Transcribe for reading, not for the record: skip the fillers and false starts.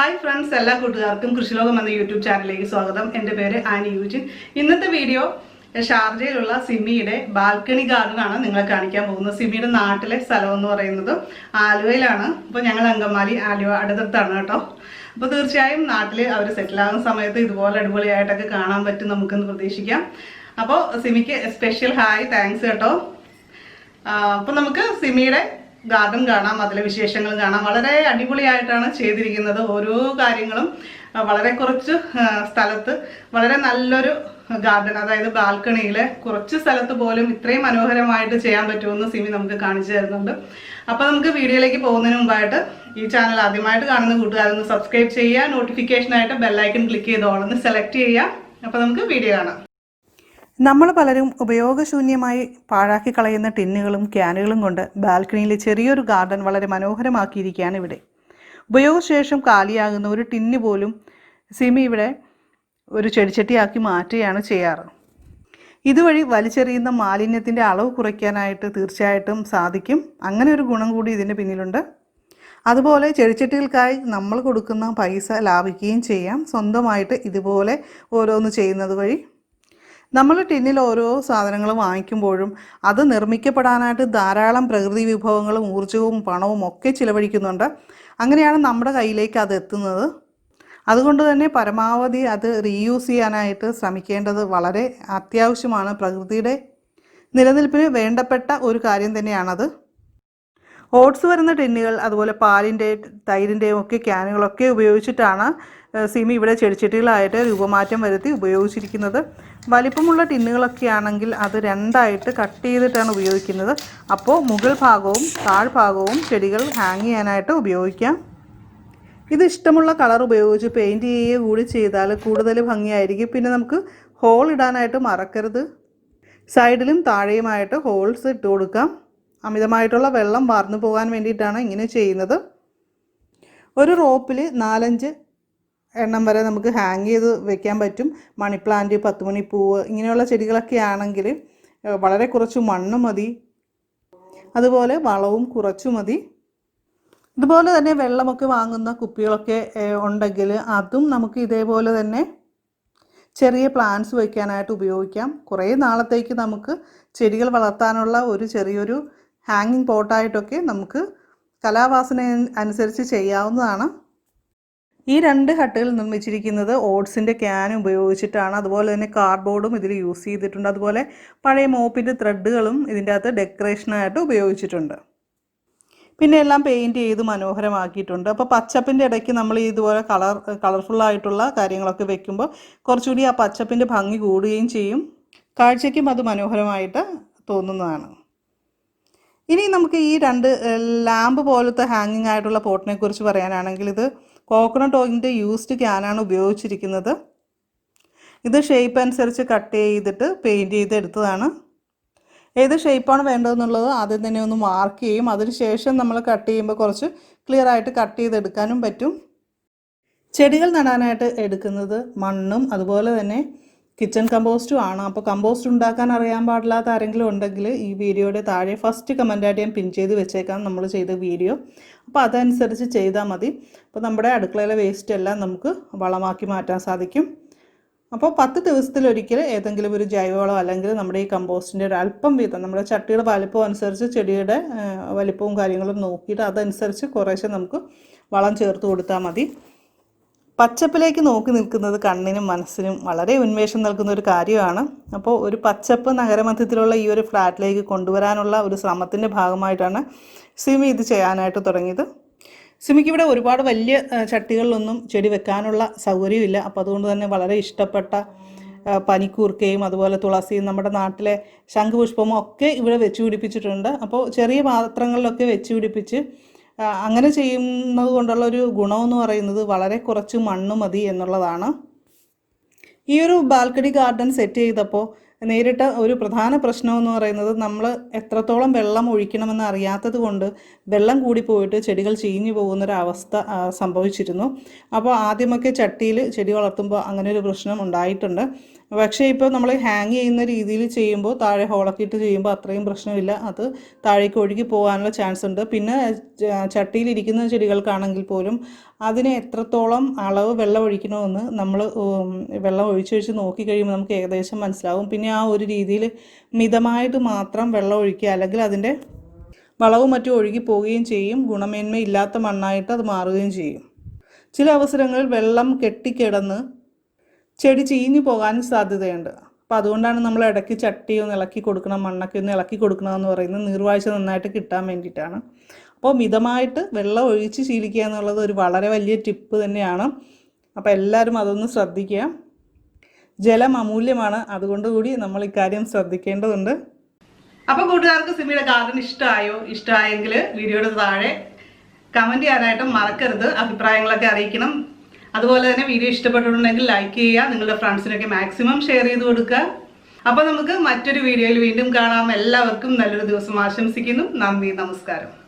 Hi friends, എല്ലാ കൂട്ടുകാർക്കും കൃഷി ലോകം എന്ന യൂട്യൂബ് ചാനലിലേക്ക് സ്വാഗതം. എൻ്റെ പേര് ആനി യൂജിൻ. ഇന്നത്തെ വീഡിയോ ഷാർജയിലുള്ള സിമിയുടെ ബാൽക്കണി ഗാർഡനാണ് നിങ്ങളെ കാണിക്കാൻ പോകുന്നത്. സിമിയുടെ നാട്ടിലെ സ്ഥലം എന്ന് പറയുന്നത് ആലുവയിലാണ്. അപ്പോൾ ഞങ്ങൾ അങ്കമാലി ആലുവ അടുത്താണ് കേട്ടോ. അപ്പോൾ തീർച്ചയായും നാട്ടിൽ അവർ സെറ്റിലാകുന്ന സമയത്ത് ഇതുപോലെ അടിപൊളിയായിട്ടൊക്കെ കാണാൻ പറ്റും നമുക്കെന്ന് പ്രതീക്ഷിക്കാം. അപ്പോൾ സിമിക്ക് സ്പെഷ്യൽ ഹായ്, താങ്ക്സ് കേട്ടോ. അപ്പോൾ നമുക്ക് സിമിയുടെ ഗാർഡൻ കാണാം, അതിലെ വിശേഷങ്ങൾ കാണാം. വളരെ അടിപൊളിയായിട്ടാണ് ചെയ്തിരിക്കുന്നത്. ഓരോ കാര്യങ്ങളും വളരെ കുറച്ച് സ്ഥലത്ത് വളരെ നല്ലൊരു ഗാർഡൻ, അതായത് ബാൽക്കണിയിലെ കുറച്ച് സ്ഥലത്ത് പോലും ഇത്രയും മനോഹരമായിട്ട് ചെയ്യാൻ പറ്റുമെന്ന് സിമി നമുക്ക് കാണിച്ചു തരുന്നുണ്ട്. അപ്പോൾ നമുക്ക് വീഡിയോയിലേക്ക് പോകുന്നതിന് മുമ്പായിട്ട് ഈ ചാനൽ ആദ്യമായിട്ട് കാണുന്ന കൂട്ടുകാരൊന്ന് സബ്സ്ക്രൈബ് ചെയ്യുക, നോട്ടിഫിക്കേഷനായിട്ട് ബെല്ലൈക്കൺ ക്ലിക്ക് ചെയ്ത് ഓളൊന്ന് സെലക്ട് ചെയ്യുക. അപ്പോൾ നമുക്ക് വീഡിയോ കാണാം. നമ്മൾ പലരും ഉപയോഗശൂന്യമായി പാഴാക്കി കളയുന്ന ടിന്നുകളും ക്യാനുകളും കൊണ്ട് ബാൽക്കണിയിലെ ചെറിയൊരു ഗാർഡൻ വളരെ മനോഹരമാക്കിയിരിക്കുകയാണ് ഇവിടെ. ഉപയോഗശേഷം കാലിയാകുന്ന ഒരു ടിന്ന് പോലും സിമി ഇവിടെ ഒരു ചെടിച്ചട്ടിയാക്കി മാറ്റുകയാണ് ചെയ്യാറ്. ഇതുവഴി വലിച്ചെറിയുന്ന മാലിന്യത്തിൻ്റെ അളവ് കുറയ്ക്കാനായിട്ട് തീർച്ചയായിട്ടും സാധിക്കും. അങ്ങനെ ഒരു ഗുണം കൂടി ഇതിൻ്റെ പിന്നിലുണ്ട്. അതുപോലെ ചെടിച്ചട്ടികൾക്കായി നമ്മൾ കൊടുക്കുന്ന പൈസ ലാഭിക്കുകയും ചെയ്യാം. സ്വന്തമായിട്ട് ഇതുപോലെ ഓരോന്ന് ചെയ്യുന്നത് വഴി നമ്മൾ ടിന്നിൽ ഓരോ സാധനങ്ങൾ വാങ്ങിക്കുമ്പോഴും അത് നിർമ്മിക്കപ്പെടാനായിട്ട് ധാരാളം പ്രകൃതി വിഭവങ്ങളും ഊർജ്ജവും പണവും ഒക്കെ ചിലവഴിക്കുന്നുണ്ട്. അങ്ങനെയാണ് നമ്മുടെ കയ്യിലേക്ക് അത് എത്തുന്നത്. അതുകൊണ്ട് തന്നെ പരമാവധി അത് റീയൂസ് ചെയ്യാനായിട്ട് ശ്രമിക്കേണ്ടത് വളരെ അത്യാവശ്യമാണ്. പ്രകൃതിയുടെ നിലനിൽപ്പിന് വേണ്ടപ്പെട്ട ഒരു കാര്യം തന്നെയാണത്. ഓട്സ് വരുന്ന ടിന്നുകൾ, അതുപോലെ പാലിൻ്റെ തൈരിൻ്റെയും ഒക്കെ ക്യാനുകളൊക്കെ ഉപയോഗിച്ചിട്ടാണ് സിമി ഇവിടെ ചെടിച്ചട്ടികളായിട്ട് രൂപമാറ്റം വരുത്തി ഉപയോഗിച്ചിരിക്കുന്നത്. വലിപ്പമുള്ള ടിന്നുകളൊക്കെ ആണെങ്കിൽ അത് രണ്ടായിട്ട് കട്ട് ചെയ്തിട്ടാണ് ഉപയോഗിക്കുന്നത്. അപ്പോൾ മുകൾ ഭാഗവും താഴ്ഭാഗവും ചെടികൾ ഹാങ് ചെയ്യാനായിട്ട് ഉപയോഗിക്കാം. ഇത് ഇഷ്ടമുള്ള കളർ ഉപയോഗിച്ച് പെയിൻറ്റ് ചെയ്യുക കൂടി ചെയ്താൽ കൂടുതൽ ഭംഗിയായിരിക്കും. പിന്നെ നമുക്ക് ഹോൾ ഇടാനായിട്ട് മറക്കരുത്. സൈഡിലും താഴെയുമായിട്ട് ഹോൾസ് ഇട്ട് കൊടുക്കാം. അമിതമായിട്ടുള്ള വെള്ളം വാർന്നു പോകാൻ വേണ്ടിയിട്ടാണ് ഇങ്ങനെ ചെയ്യുന്നത്. ഒരു റോപ്പിൽ 4-5 എണ്ണം വരെ നമുക്ക് ഹാങ് ചെയ്ത് വെക്കാൻ പറ്റും. മണി പ്ലാന്റ്, 10 മണിപ്പൂവ് ഇങ്ങനെയുള്ള ചെടികളൊക്കെ ആണെങ്കിൽ വളരെ കുറച്ച് മണ്ണ് മതി, അതുപോലെ വളവും കുറച്ചു മതി. ഇതുപോലെ തന്നെ വെള്ളമൊക്കെ വാങ്ങുന്ന കുപ്പികളൊക്കെ ഉണ്ടെങ്കിൽ അതും നമുക്ക് ഇതേപോലെ തന്നെ ചെറിയ പ്ലാന്റ്സ് വയ്ക്കാനായിട്ട് ഉപയോഗിക്കാം. കുറേ നാളത്തേക്ക് നമുക്ക് ചെടികൾ വളർത്താനുള്ള ഒരു ചെറിയൊരു ഹാങ്ങിങ് പോട്ടായിട്ടൊക്കെ നമുക്ക് കലാവാസന അനുസരിച്ച് ചെയ്യാവുന്നതാണ്. ഈ 2 ഹട്ടുകൾ നിർമ്മിച്ചിരിക്കുന്നത് ഓട്സിൻ്റെ ക്യാൻ ഉപയോഗിച്ചിട്ടാണ്. അതുപോലെ തന്നെ കാർഡ്ബോർഡും ഇതിൽ യൂസ് ചെയ്തിട്ടുണ്ട്. അതുപോലെ പഴയ മോപ്പിൻ്റെ ത്രെഡുകളും ഇതിൻ്റെ അകത്ത് ഡെക്കറേഷനായിട്ട് ഉപയോഗിച്ചിട്ടുണ്ട്. പിന്നെ എല്ലാം പെയിൻറ്റ് ചെയ്ത് മനോഹരമാക്കിയിട്ടുണ്ട്. അപ്പോൾ പച്ചപ്പിൻ്റെ ഇടയ്ക്ക് നമ്മൾ ഇതുപോലെ കളർഫുള്ളായിട്ടുള്ള കാര്യങ്ങളൊക്കെ വെക്കുമ്പോൾ കുറച്ചുകൂടി ആ പച്ചപ്പിൻ്റെ ഭംഗി കൂടുകയും ചെയ്യും. കാഴ്ചയ്ക്കും അത് മനോഹരമായിട്ട് തോന്നുന്നതാണ്. ഇനി നമുക്ക് ഈ 2 ലാമ്പ് പോലത്തെ ഹാങ്ങിങ് ആയിട്ടുള്ള പോട്ടിനെ കുറിച്ച് പറയാനാണെങ്കിൽ ഇത് കോക്കനട്ട് ഓയിലിൻ്റെ യൂസ്ഡ് ക്യാനാണ് ഉപയോഗിച്ചിരിക്കുന്നത്. ഇത് ഷേപ്പ് അനുസരിച്ച് കട്ട് ചെയ്തിട്ട് പെയിൻറ്റ് ചെയ്തെടുത്തതാണ്. ഏത് ഷേപ്പാണ് വേണ്ടതെന്നുള്ളത് ആദ്യം തന്നെ ഒന്ന് മാർക്ക് ചെയ്യും. അതിനുശേഷം നമ്മൾ കട്ട് ചെയ്യുമ്പോൾ കുറച്ച് ക്ലിയർ ആയിട്ട് കട്ട് ചെയ്തെടുക്കാനും പറ്റും. ചെടികൾ നടാനായിട്ട് എടുക്കുന്നത് മണ്ണും അതുപോലെ തന്നെ കിച്ചൺ കമ്പോസ്റ്റും ആണ്. അപ്പോൾ കമ്പോസ്റ്റ് ഉണ്ടാക്കാൻ അറിയാൻ പാടില്ലാത്ത ആരെങ്കിലും ഉണ്ടെങ്കിൽ ഈ വീഡിയോയുടെ താഴെ ഫസ്റ്റ് കമൻറ്റായിട്ട് ഞാൻ പിൻ ചെയ്ത് വെച്ചേക്കാം നമ്മൾ ചെയ്ത വീഡിയോ. അപ്പോൾ അതനുസരിച്ച് ചെയ്താൽ മതി. അപ്പോൾ നമ്മുടെ അടുക്കളയിലെ വേസ്റ്റ് എല്ലാം നമുക്ക് വളമാക്കി മാറ്റാൻ സാധിക്കും. അപ്പോൾ 10 ദിവസത്തിലൊരിക്കൽ ഏതെങ്കിലും ഒരു ജൈവവളം അല്ലെങ്കിൽ നമ്മുടെ ഈ കമ്പോസ്റ്റിൻ്റെ ഒരു അല്പം വീതം നമ്മുടെ ചട്ടിയുടെ വലിപ്പം അനുസരിച്ച് ചെടിയുടെ വലിപ്പവും കാര്യങ്ങളും നോക്കിയിട്ട് അതനുസരിച്ച് കുറേശ്ശെ നമുക്ക് വളം ചേർത്ത് കൊടുത്താൽ മതി. പച്ചപ്പിലേക്ക് നോക്കി നിൽക്കുന്നത് കണ്ണിനും മനസ്സിനും വളരെ ഉന്മേഷം നൽകുന്ന ഒരു കാര്യമാണ്. അപ്പോൾ ഒരു പച്ചപ്പ് നഗരമധ്യത്തിലുള്ള ഈ ഒരു ഫ്ലാറ്റിലേക്ക് കൊണ്ടുവരാനുള്ള ഒരു ശ്രമത്തിൻ്റെ ഭാഗമായിട്ടാണ് സിമി ഇത് ചെയ്യാനായിട്ട് തുടങ്ങിയത്. സിമിക്ക് ഇവിടെ ഒരുപാട് വലിയ ചട്ടികളിലൊന്നും ചെടി വെക്കാനുള്ള സൗകര്യമില്ല. അപ്പോൾ അതുകൊണ്ട് തന്നെ വളരെ ഇഷ്ടപ്പെട്ട പനിക്കൂർക്കയും അതുപോലെ തുളസിയും നമ്മുടെ നാട്ടിലെ ശംഖുപുഷ്പവും ഒക്കെ ഇവിടെ വെച്ച് പിടിപ്പിച്ചിട്ടുണ്ട്. അപ്പോൾ ചെറിയ പാത്രങ്ങളിലൊക്കെ വെച്ച് പിടിപ്പിച്ച് അങ്ങനെ ചെയ്യുന്നത് കൊണ്ടുള്ള ഒരു ഗുണമെന്ന് പറയുന്നത് വളരെ കുറച്ച് മണ്ണ് മതി എന്നുള്ളതാണ്. ഈ ഒരു ബാൽക്കണി ഗാർഡൻ സെറ്റ് ചെയ്തപ്പോൾ നേരിട്ട ഒരു പ്രധാന പ്രശ്നമെന്ന് പറയുന്നത് നമ്മൾ എത്രത്തോളം വെള്ളം ഒഴിക്കണമെന്ന് അറിയാത്തത് കൊണ്ട് വെള്ളം കൂടിപ്പോയിട്ട് ചെടികൾ ചീഞ്ഞു പോകുന്നൊരവസ്ഥ സംഭവിച്ചിരുന്നു. അപ്പോൾ ആദ്യമൊക്കെ ചട്ടിയിൽ ചെടി വളർത്തുമ്പോൾ അങ്ങനെ ഒരു പ്രശ്നം ഉണ്ടായിട്ടുണ്ട്. പക്ഷേ ഇപ്പോൾ നമ്മൾ ഹാങ് ചെയ്യുന്ന രീതിയിൽ ചെയ്യുമ്പോൾ താഴെ ഹോളൊക്കെ ഇട്ട് ചെയ്യുമ്പോൾ അത്രയും പ്രശ്നമില്ല. അത് താഴേക്ക് ഒഴുകി പോകാനുള്ള ചാൻസ് ഉണ്ട്. പിന്നെ ചട്ടിയിലിരിക്കുന്ന ചെടികൾക്കാണെങ്കിൽ പോലും അതിന് എത്രത്തോളം അളവ് വെള്ളം ഒഴിക്കണമെന്ന് നമ്മൾ വെള്ളം ഒഴിച്ചൊഴിച്ച് നോക്കിക്കഴിയുമ്പോൾ നമുക്ക് ഏകദേശം മനസ്സിലാവും. പിന്നെ ആ ഒരു രീതിയിൽ മിതമായിട്ട് മാത്രം വെള്ളം ഒഴിക്കുക, അല്ലെങ്കിൽ അതിൻ്റെ വളവും മറ്റും ഒഴുകി പോവുകയും ചെയ്യും. ഗുണമേന്മയില്ലാത്ത മണ്ണായിട്ട് അത് മാറുകയും ചെയ്യും. ചില അവസരങ്ങളിൽ വെള്ളം കെട്ടിക്കിടന്ന് ചെടി ചീഞ്ഞു പോകാനും സാധ്യതയുണ്ട്. അപ്പോൾ അതുകൊണ്ടാണ് നമ്മൾ ഇടയ്ക്ക് ചട്ടി ഒന്ന് ഇളക്കി കൊടുക്കണം, മണ്ണൊക്കെ ഒന്ന് ഇളക്കി കൊടുക്കണമെന്ന് പറയുന്നത്. നീർവാഴ്ച നന്നായിട്ട് കിട്ടാൻ വേണ്ടിയിട്ടാണ്. അപ്പോൾ മിതമായിട്ട് വെള്ളം ഒഴിച്ച് ശീലിക്കുക എന്നുള്ളത് ഒരു വളരെ വലിയ ടിപ്പ് തന്നെയാണ്. അപ്പോൾ എല്ലാവരും അതൊന്ന് ശ്രദ്ധിക്കുക. ജലം അമൂല്യമാണ്, അതുകൊണ്ടുകൂടി നമ്മൾ ഇക്കാര്യം ശ്രദ്ധിക്കേണ്ടതുണ്ട്. അപ്പോൾ കൂട്ടുകാർക്ക് സിമിയുടെ ഗാർഡൻ ഇഷ്ടമായെങ്കിൽ വീഡിയോയുടെ താഴെ കമൻറ്റ് ചെയ്യാനായിട്ട് മറക്കരുത്. അഭിപ്രായങ്ങളൊക്കെ അറിയിക്കണം. അതുപോലെ തന്നെ വീഡിയോ ഇഷ്ടപ്പെട്ടിട്ടുണ്ടെങ്കിൽ ലൈക്ക് ചെയ്യുക, നിങ്ങളുടെ ഫ്രണ്ട്സിനൊക്കെ മാക്സിമം ഷെയർ ചെയ്ത് കൊടുക്കുക. അപ്പോൾ നമുക്ക് മറ്റൊരു വീഡിയോയിൽ വീണ്ടും കാണാം. എല്ലാവർക്കും നല്ലൊരു ദിവസം ആശംസിക്കുന്നു. നന്ദി, നമസ്കാരം.